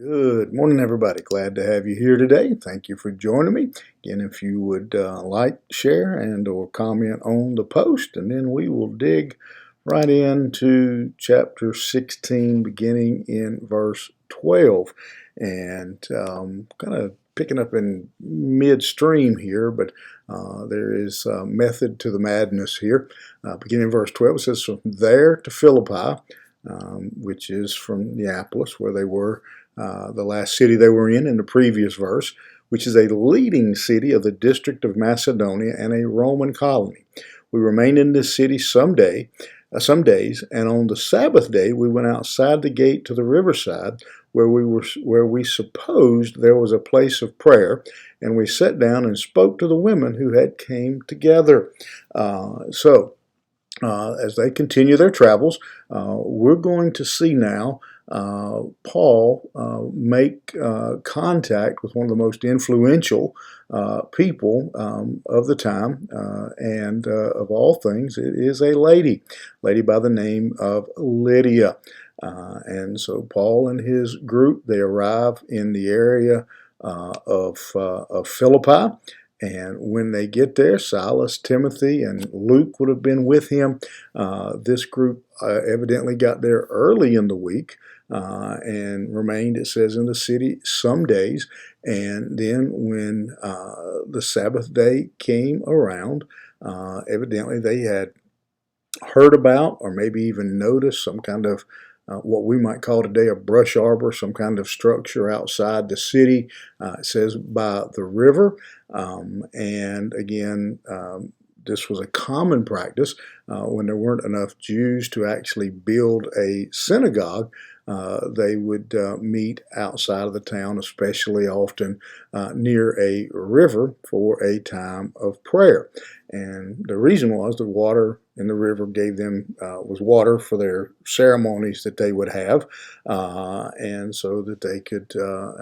Good morning, everybody. Glad to have you here today. Thank you for joining me. Again, if you would like, share, and or comment on the post, and then we will dig right into chapter 16, beginning in verse 12. And kind of picking up in midstream here, but there is a method to the madness here. Beginning in verse 12, it says, "From there to Philippi," which is from Neapolis, where they were the last city they were in the previous verse, which is a leading city of the district of Macedonia and a Roman colony. We remained in this city some days, and on the Sabbath day we went outside the gate to the riverside, where we supposed there was a place of prayer, and we sat down and spoke to the women who had came together. As they continue their travels, we're going to see now Paul make contact with one of the most influential people of the time, and of all things, it is a lady by the name of Lydia. And so Paul and his group, they arrive in the area of Philippi. And when they get there, Silas, Timothy, and Luke would have been with him. This group evidently got there early in the week and remained, it says, in the city some days. And then when the Sabbath day came around, evidently they had heard about or maybe even noticed some kind of what we might call today a brush arbor, some kind of structure outside the city. It says by the river. And again, this was a common practice when there weren't enough Jews to actually build a synagogue. They would meet outside of the town, especially often near a river for a time of prayer. And the reason was the water in the river gave them was water for their ceremonies that they would have, and so that they could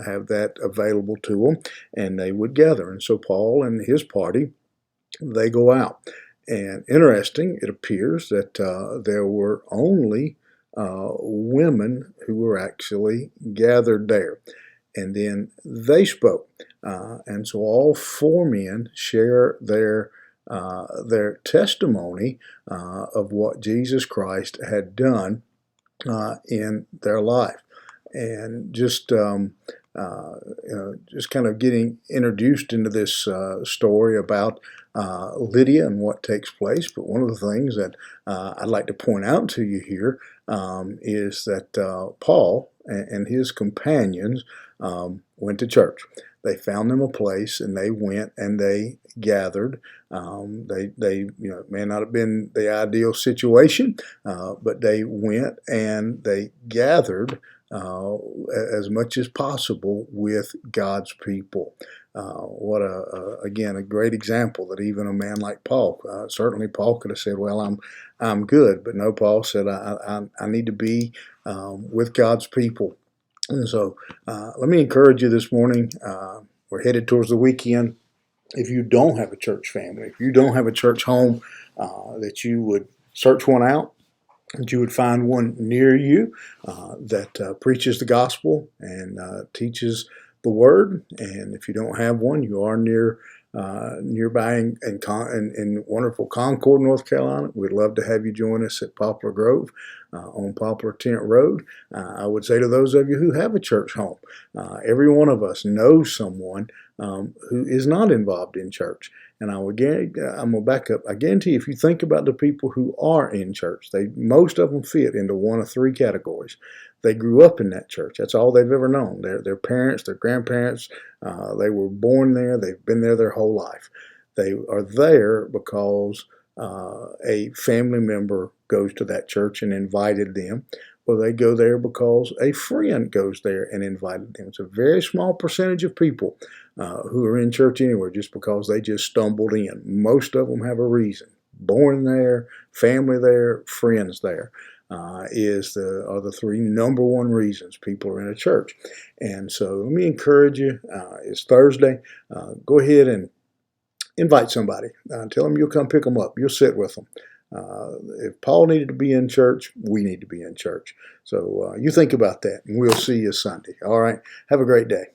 have that available to them, and they would gather. And so Paul and his party, they go out. And interesting, it appears that there were only women who were actually gathered there. And then they spoke. And so all four men share their testimony of what Jesus Christ had done in their life. And just just kind of getting introduced into this story about Lydia and what takes place. But one of the things that I'd like to point out to you here is that Paul and his companions went to church. They found them a place, and they went and they gathered. They may not have been the ideal situation, but they went and they gathered as much as possible with God's people. What again a great example that even a man like Paul, certainly Paul could have said, "Well, I'm good," but no, Paul said, "I need to be with God's people." And so let me encourage you this morning. We're headed towards the weekend. If you don't have a church family, if you don't have a church home, that you would search one out, that you would find one near you that preaches the gospel and teaches the word. And if you don't have one, you are nearby in wonderful Concord, North Carolina. We'd love to have you join us at Poplar Grove on Poplar Tent Road. I would say to those of you who have a church home, every one of us knows someone who is not involved in church. And I'm going to back up. I guarantee if you think about the people who are in church, most of them fit into one of three categories. They grew up in that church. That's all they've ever known. Their parents, their grandparents, they were born there. They've been there their whole life. They are there because a family member goes to that church and invited them. Or they go there because a friend goes there and invited them. It's a very small percentage of people who are in church anywhere just because they just stumbled in. Most of them have a reason. Born there, family there, friends there. Are the three number one reasons people are in a church. And so let me encourage you. It's Thursday. Go ahead and invite somebody. Tell them you'll come pick them up. You'll sit with them. If Paul needed to be in church, we need to be in church. So you think about that, and we'll see you Sunday. All right. Have a great day.